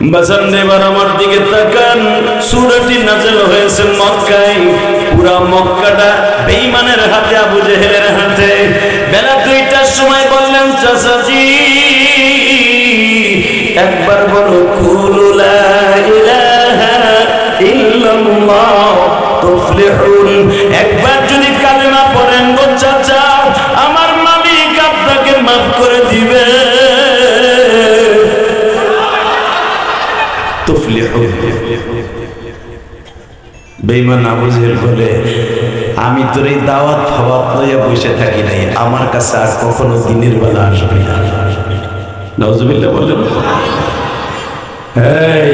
বাজান এবার আমার দিকে তাকান, সূরাটি নাযিল হয়েছে মক্কায়। পুরা মক্কাটা বেঈমানের হাতে, আবু জেহেলের হাতে। বেলা 2টার সময় বললেন, চাচাজি একবার বলো কুলু লা ইলাহা ইল্লাল্লাহ তুফলিহুন। একবার যদি কালেমা পড়েন গো চাচা, আমার মালিক আপনাকে মাফ করে দিবে। তুফলিহুন। বেঈমান আবু জেহেল বলে, আমি তোর এই দাওয়াত ফাওয়াত লইয়া বসে থাকি নাই, আমার কাছে আর কখনো দিনের বেলা আসবি না। নাউজুবিল্লাহ বললেন। এই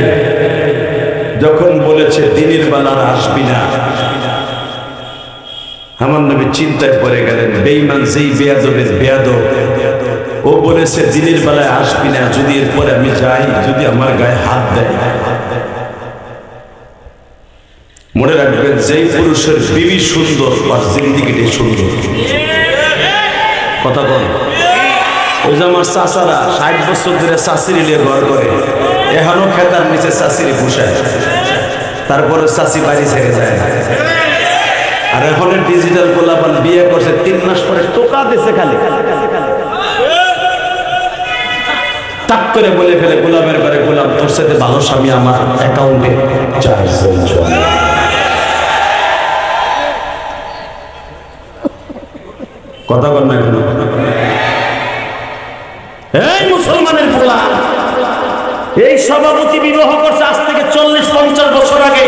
যখন বলেছে দিনের বেলা আসবি না, আমার নবী চিন্তায় পড়ে গেলেন। বেঈমান যেই বেয়াদবের বেয়াদব, ও বলেছে দিনের বেলায় আসবি না, যদি এরপরে আমি যাই, যদি আমার গায়ে হাত দেয়। মনে রাখবেন, যেই পুরুষের বিবি সুন্দর তার জিন্দেগিটাই সুন্দর। কথা বল। ওই যে আমার চাচারা 60 বছর ধরে চাষির নিয়ে ঘর করে, এখনো খেতার নিচে চাষির বসায়, তারপরে চাষি বাড়ি ছেড়ে যায় না। আর এখন ডিজিটাল গোলাপান বিয়ে করছে, 3 মাস পরে টোকা দিছে খালি, তাক করে বলে ফেলে গোলামের ঘরে, গোলাম তোর সাথে ভালো স্বামী আমার অ্যাকাউন্টে 4 কথা বল না কেন? এই মুসলমানের পোলা, এই সভাপতি বিবাহ করছে আজ থেকে 40-50 বছর আগে।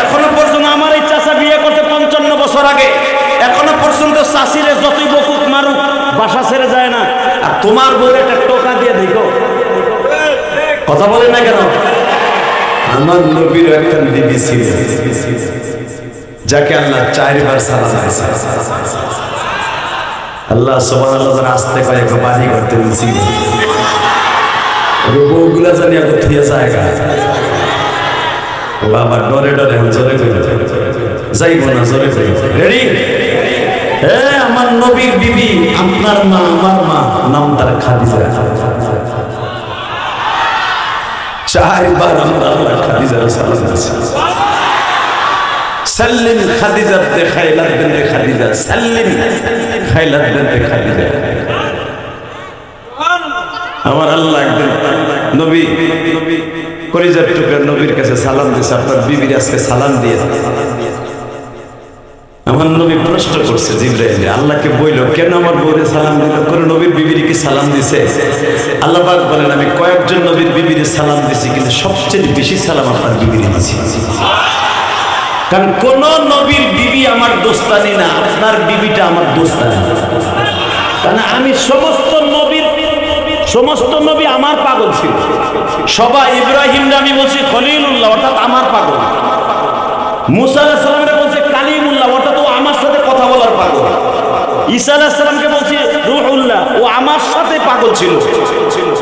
এখনো পর্যন্ত আমার এই চাচা বিয়ে করছে 55 বছর আগে। এখনো পর্যন্ত চাষিরে যতই বকুক মারুক বাসা ছেড়ে যায় না। আর তোমার বউরে একটা টোকা দিয়ে দেখো, কথা বলে না কেন? আমার নবীর একটা বিবি ছিল, যাকে আল্লাহ 4 বার সালাম দিয়েছে। আল্লাহ সুবহানাল্লাহ আস্তে করে বাড়ি করতে বলছি, বউগুলা জানিয়া কোথায় জায়গা বাবা ডরে ডরে জোরে যাইব না, জোরে রেডি। আমার নবীর বিবি, আপনার মা আমার মা, নাম তার খাদিজা। 4 বার আমরা খাদিজার সালাম দিয়েছি। সাল্লিম খাদিজা তে খাইলাত বিনতে খাদিজা, সাল্লিম খাইলাত বিনতে খাদিজা। আমার আল্লাহ একদিন নবী কলিজার টুকরা নবীর কাছে সালাম দিয়েছে, আপনার বিবির আজকে সালাম দিয়ে। আমার নবী প্রশ্ন করছে জিবরাইল, আল্লাহকে বইল কেন আমার বউরে সালাম দিল, করে নবীর বিবির কি সালাম দিছে? আল্লাহ পাক বলেন, আমি কয়েকজন নবীর বিবির সালাম দিছি, কিন্তু সবচেয়ে বেশি সালাম আপনার বিবির দিছি। কারণ কোন নবীর বিবি আমার দোস্তানি না, আপনার বিবিটা আমার দোস্তানি। কারণ আমি সমস্ত নবী আমার পাগল ছিল। সবাই ইব্রাহিম আমি বলছি খলিলুল্লাহ, অর্থাৎ আমার পাগল। মুসা আলাইহিস সালামকে বলছে কালিমুল্লাহ, অর্থাৎ ও আমার সাথে কথা বলার পাগল। ঈসা আলাইহিস সালামকে বলছে রূহুল্লাহ, ও আমার সাথে পাগল ছিল।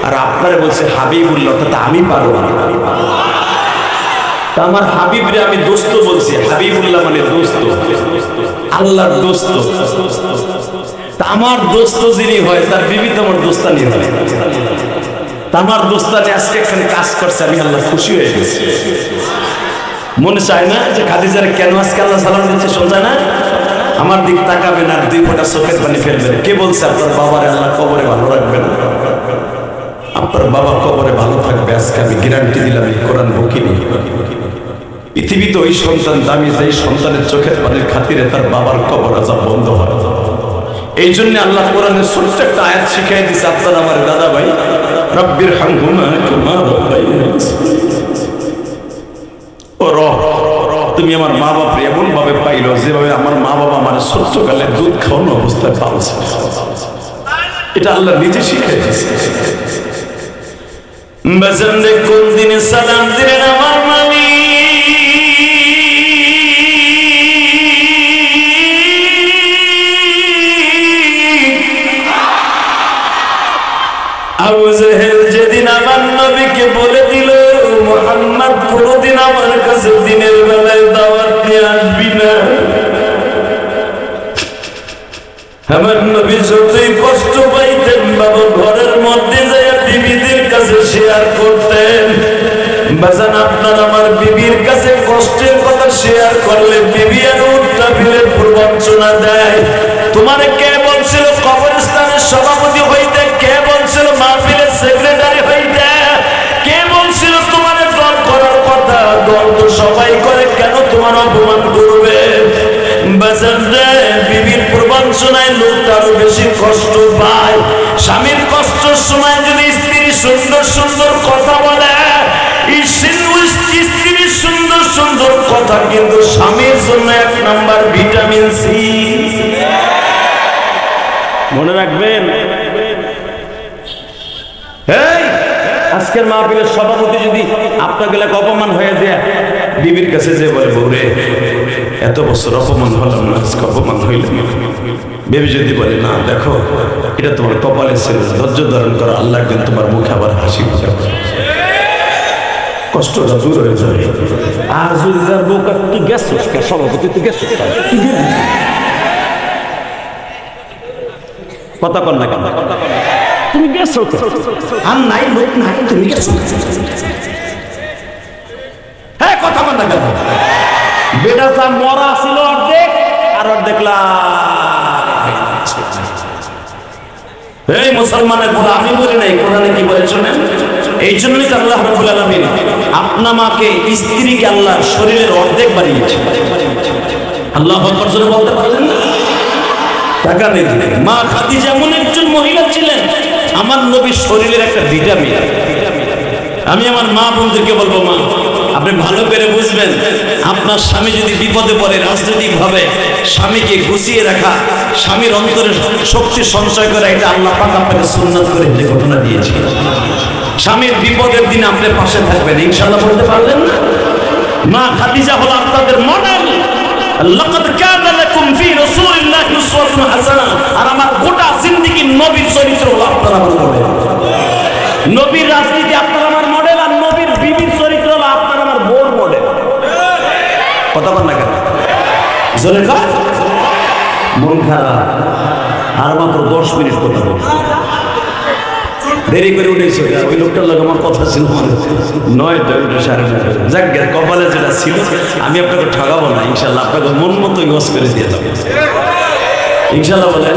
আর আপনারে বলছে হাবিবুল্লাহ, অর্থাৎ আমি পাগল। তা আমার হাবিবরে আমি দোস্ত বলছি, হাবিবুল্লাহ মানে দোস্ত, আল্লাহর দোস্ত। তা আমার দোস্ত যিনি হয়, তার বিবি তো আমার দোস্তানি হয়। তা আমার দোস্তানি আজকে এখানে কাজ করছে, আমি আল্লাহ খুশি হয়ে গেছি। মনে চায় না যে খাদিজার কেন আজকে আল্লাহ সালাম দিচ্ছে, শোনা না? আমার দিক তাকাবেন আর 2 ফোঁটা চোখের পানি ফেলবেন। কে বলছে আপনার বাবারে আল্লাহ কবরে ভালো রাখবেন? আপনার বাবা কবরে ভালো থাকবে আজকে আমি গ্যারান্টি দিলাম, এই কোরআন বকিনি। পৃথিবীতে ওই সন্তান দামি, যেই সন্তানের চোখের পানির খাতিরে তার বাবার কবর আযাব বন্ধ হয়। এই জন্য আল্লাহ কোরআনের ছোট্ট একটা আয়াত শিখিয়ে দিচ্ছে, আপনার আমার দাদা ভাই, রব্বির হামহুমা কামা রাব্বায়ানি। ও রব, তুমি আমার মা বাবা এমন ভাবে পাইলো যেভাবে আমার মা বাবা আমার ছোট্টকালে দুধ খাওয়ানো অবস্থায় পালছে। এটা আল্লাহ নিজে শিখিয়ে দিচ্ছে। বাজারে কোন দিনে সালাম দিলেন আমার মালিক? আবু জেহেল যেদিন আমার নবীকে বলে দিল, মুহাম্মদ কোনদিন আমার কাছে দিনের বেলায় দাওয়াত নিয়ে আসবি না, আমার নবী যতই কষ্ট পাইতেন বাবা, ঘরের মধ্যে যায় বিবিদের কাছে শেয়ার করতেন। বাজান আপনার আমার বিবির কাছে কষ্টের কথা শেয়ার করলে বিবি আর উল্টা ফিরে প্রবঞ্চনা দেয়। তোমার কে বলছিল কবরস্থানের সভাপতি হইতে? কে বলছিল মাহফিলের সেক্রেটারি হইতে? কে বলছিল তোমার দল করার কথা? দল তো সবাই করে, কেন তোমার অপমান করবে? বাজান রে, বিবির প্রবঞ্চনায় লোকটা আরো বেশি কষ্ট পায়। স্বামীর কষ্টের সময় যদি স্ত্রী সুন্দর সুন্দর কথা বলে, স্ত্রীর সুন্দর সুন্দর কথা কিন্তু স্বামীর জন্য এক নাম্বার ভিটামিন সি। মনে রাখবেন। আজকের মাহফিলের সভাপতি যদি আপনার গেলে অপমান হয়ে যায়, বিবির কাছে যে বলে, বউরে এত বছর অপমান হলাম না, আজকে অপমান হইল। বেবি যদি বলে, না দেখো এটা তোমার কপালে ছিল, ধৈর্য ধারণ করো, আল্লাহ একদিন তোমার মুখে আবার হাসি ফুটাবে, কষ্টটা দূর হয়ে যাবে। আর যদি তার বউ তুই গেছো সভাপতি, তুই গেছো, কথা কর না কেন, তুমি গেছো আর নাই লোক নাই, তুমি গেছো, হ্যাঁ কথা কর না কেন। বেটা যা মরা ছিল অর্ধেক, আর অর্ধেক এই মুসলমানের কথা আমি বলি নাই, কোরআনে কি বলে শোনেন। এই জন্যই তো আল্লাহ রাব্বুল আলামিন আপনা মাকে, স্ত্রীকে আল্লাহ শরীরের অর্ধেক বানিয়েছে। আল্লাহু আকবার জোরে বলতে পারলেন না? টাকা নেই। মা খাদিজা এমন একজন মহিলা ছিলেন, আমার নবীর শরীরের একটা ভিটামিন। আমি আমার মা বোনদেরকে বলবো, মা আপনি ভালো করে বুঝবেন, আপনার স্বামী যদি বিপদে পড়ে, রাজনৈতিক ভাবে স্বামীকে গুছিয়ে রাখা, স্বামীর অন্তরে শক্তি সঞ্চয় করা, এটা আল্লাহ পাক আপনাকে সুন্নাত করে যে ঘটনা দিয়েছে। স্বামীর বিপদের দিন আপনি পাশে থাকবেন, ইনশাআল্লাহ বলতে পারলেন না? মা খাদিজা হলো আপনাদের মডেল। লাকাদ কানা লাকুম ফি রাসূলিল্লাহি উসওয়াতুন হাসানাহ। আর আমার গোটা জিন্দেগি নবীর চরিত্র হলো আপনার আমার মডেল। নবীর রাজনীতি আপনার আমার মডেল, আর নবীর বিবির চরিত্র হলো আপনার আমার বউর মডেল। কথা বল না কেন? জোরে কর। মন খারাপ, আর মাত্র 10 মিনিট কথা বল। দেরি করে উঠেছে, ওই লোকটার লোক আমার কথা ছিল 9টা, উঠে 9:30। যাক গে, কপালে যেটা ছিল। আমি আপনাকে ঠকাবো না, ইনশাল্লাহ আপনাকে মন মতো ইউজ করে দিয়ে যাবো, ইনশাল্লাহ। বলেন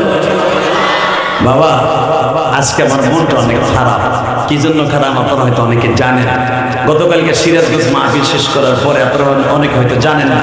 বাবা, আজকে আমার মনটা অনেক খারাপ। কি জন্য খারাপ আপনারা হয়তো অনেকে জানেন। গতকালকে সিরাজগঞ্জ মাহফিল শেষ করার পরে আপনারা অনেকে হয়তো জানেন না।